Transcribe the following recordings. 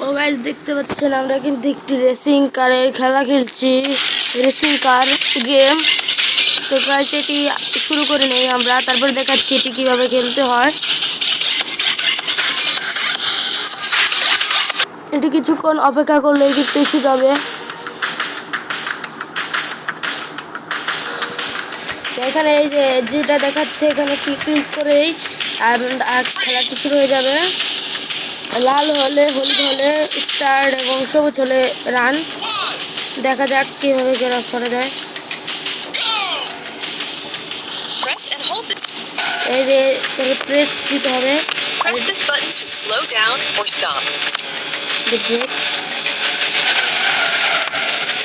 ও guys দেখতে পাচ্ছেন আমরা কিন্তু একটি রেসিং কারের খেলা খেলছি, রেসিং কার গেম। তো গাইস এটি শুরু করে নেই আমরা, তারপর দেখাচ্ছি এটি কিভাবে খেলতে হয়। এটি কিছুক্ষণ অপেক্ষা করলে কিন্তু এসে যাবে। এখানে এই যে যেটা দেখাচ্ছে এখানে ক্লিক করেই আর খেলাটি শুরু হয়ে যাবে। লাল হলে হলুদ হলে স্টার্ট এবং সবুজ হলে রান। দেখা যাক কিভাবে গেরাপ করা যায়। এই যে প্রেস দিতে হবে। Press this button to slow down or stop. The brake.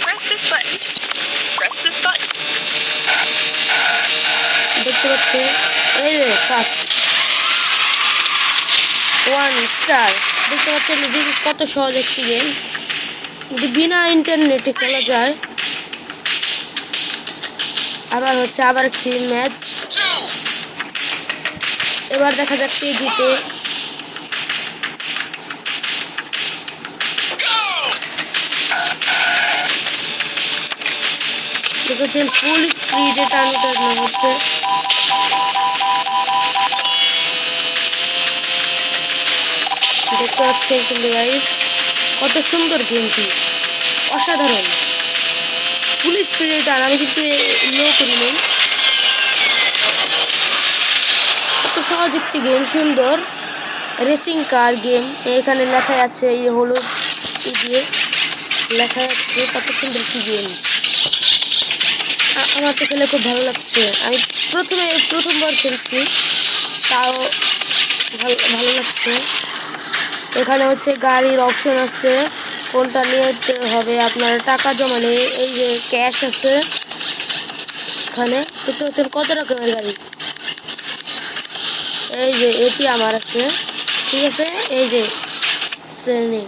Press this button to press this button. দেখতে পাচ্ছি এই যে ফার্স্ট 1 স্টার। দেখতে পাচ্ছেন এটি কত সহজ একটি গেম, বিনা ইন্টারনেটে খেলা যায়। আবার হচ্ছে আবার একটি ম্যাচ। এবার দেখা যাক কে জিতে। দেখেছেন ফুল স্পিডে টানাটানি হচ্ছে। দেখতে পাচ্ছেন কিন্তু গাইস কত সুন্দর গেমটি, অসাধারণ। ফুল স্পিডে টান, আমি কিন্তু লো করি নেই। কত সহজ একটি গেম, সুন্দর রেসিং কার গেম। এখানে লেখা আছে এই হলুদ দিয়ে লেখা আছে, কত সুন্দর একটি গেমস। আমার তো খেলে খুব ভালো লাগছে। আমি প্রথমবার খেলছি, তাও ভালো লাগছে। এখানে হচ্ছে গাড়ির অপশন আছে, কোনটা নিতে হবে আপনার টাকা জমালে। এই যে ক্যাশ আছে, এখানে দেখতে পাচ্ছেন কত রকমের গাড়ি। এই যে এটি আমার আছে, ঠিক আছে। এই যে শ্রেণী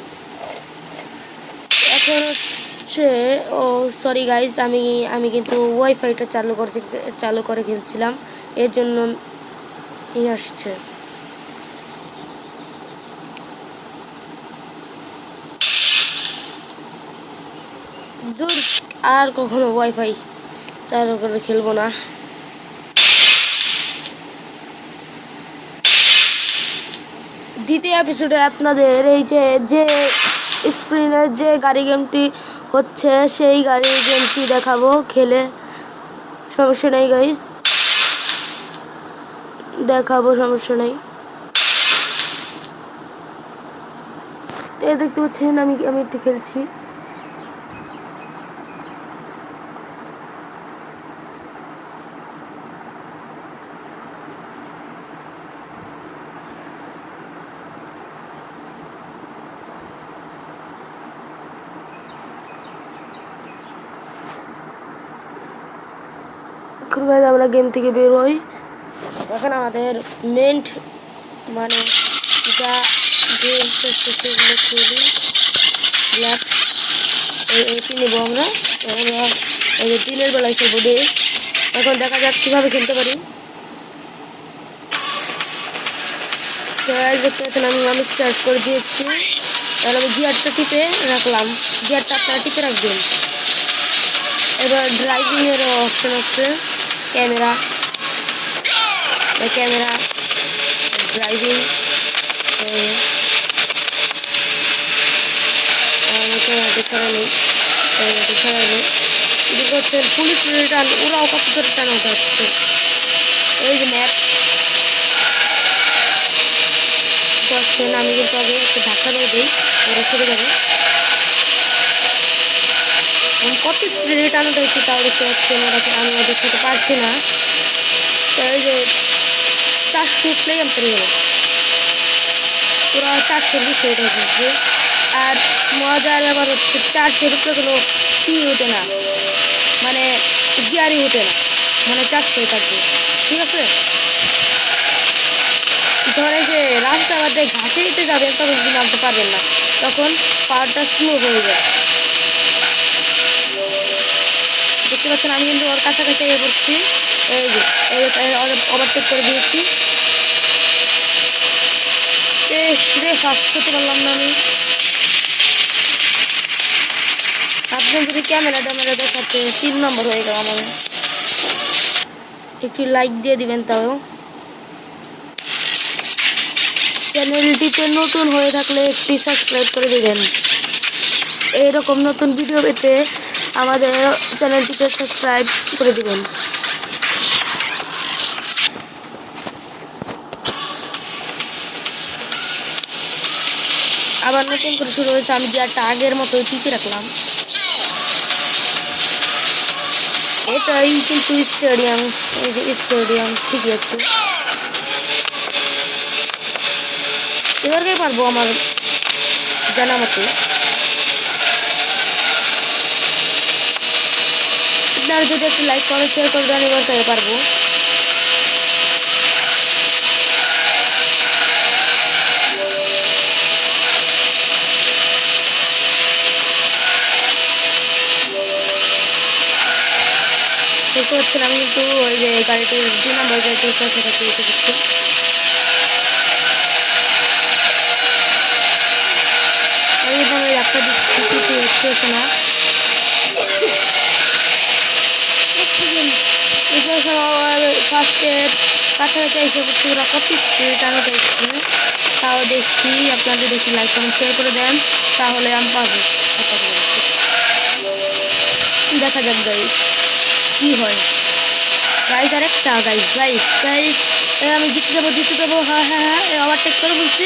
এখন হচ্ছে, ও সরি গাইস, আমি কিন্তু ওয়াইফাইটা চালু করে খেলছিলাম, এর জন্য আসছে। দূর, আর কখনো ওয়াইফাই চালু করে খেলবো না। দ্বিতীয় এপিসোডে আপনাদের এই যে স্ক্রিনের যে গাড়ি গেমটি হচ্ছে সেই গাড়ি গেমটি দেখাবো খেলে। সমস্যা নেই গাইস, দেখাবো, সমস্যা নেই। দেখতে পাচ্ছেন আমি একটু খেলছি। এখন আমরা গেম থেকে বের হই। এখন আমাদের মেন্ট মানে যা গেম চলছে সেগুলো খেলি। এটি নেবো আমরা এই যে দিনের বেলায় খেলবো ডে। এখন দেখা যাক কীভাবে খেলতে পারি। দেখতে পাচ্ছেন আমি স্টার্ট করে দিয়েছি। তাহলে আমি গিয়ারটা টিপে রাখলাম, গিয়ারটা আপনারা টিপে রাখবেন। এবার ড্রাইভিংয়ের অপশন আছে, ক্যামেরা ড্রাইভিং। সরাই নেই ফুল স্পিডে টান, ওরাও কত জোরে টানা হচ্ছে। এই যে ম্যাপ পাচ্ছেন, আমি কিন্তু আগে একটু ধাক্কা দিয়ে দিই, ওরা সরে যাবে। কত স্পিডে টানাতে হচ্ছে তাও দেখতে পাচ্ছেন, ওরাকে আমি ওদের সাথে পারছি না। তো এই যে 400 উঠলেই আমি পেরে গেলাম, ওরা 400 বেশি উঠে ফেলছে। আর মজার ব্যাপার হচ্ছে 400 উপরে কোনো ওঠে না, মানে গিয়ারই ওঠে না, মানে 400 থাকবে, ঠিক আছে। যখন এসে রাস্তা বাদে ঘাসে দিতে যাবেন তখন কিন্তু নামতে পারবেন না, তখন পাওয়ারটা স্লো হয়ে যায়। দেখতে পাচ্ছেন আমি কিন্তু ওর কাছাকাছি এগিয়ে পড়ছি। এই যে ওভারটেক করে দিয়েছি। ফার্স্ট করতে পারলাম না আমি। এখন যদি ক্যামেরা ট্যামেরা দেখাতে 3 নম্বর হয়ে গেল আমার। একটু লাইক দিয়ে দিবেন, তাও চ্যানেলটিতে নতুন হয়ে থাকলে একটি সাবস্ক্রাইব করে দিবেন। এইরকম নতুন ভিডিও পেতে আমাদের চ্যানেলটিকে সাবস্ক্রাইব করে দিবেন। আবার নতুন করে শুরু হয়েছে, আমি গিয়ারটা আগের মতো টিকে রাখলাম। এটাই কিন্তু স্টেডিয়াম, এই যে স্টেডিয়াম ঠিকই আছে। এবারকে পারবো আমার জানা মতে। আপনারা যদি একটু লাইক কমেন্ট শেয়ার করে দেন এবারকে পারবো। দেখতে পাচ্ছেন আমি কিন্তু ওই যে গাড়িটির 2 নম্বর গাড়িটির কাছাকাছি এসে গেছি। আমি এখন ওই রাস্তা দিচ্ছি, কিছু হচ্ছে না। ফার্স্টে কাছাকাছি এসে পড়ছি, ওরা কত স্পিড আনতে এসছে। তাও দেখি আপনাদের দেখি লাইক কমেন্ট শেয়ার করে দেন, তাহলে আমি পাবো। দেখা যাক গাইস কি হয়। গাইস আরেকটা গাইস গাইস গাইস আমি জিতে যাবো। হ্যাঁ হ্যাঁ হ্যাঁ, ওভারটেক করে বলছি।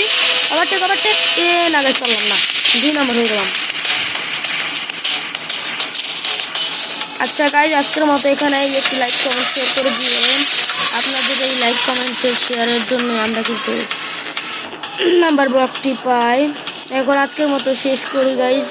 ওভারটেক না গাইস, পারলাম না, 2 নম্বর হয়ে গেলাম। আচ্ছা গাইস, আজকের মতো এখানে একটি লাইক কমেন্ট শেয়ার করে দিবেন। আপনাদের এই লাইক কমেন্টের শেয়ারের জন্য আমরা কিন্তু নাম্বার ব্লকটি পাই। এখন আজকের মতো শেষ করি গাইস।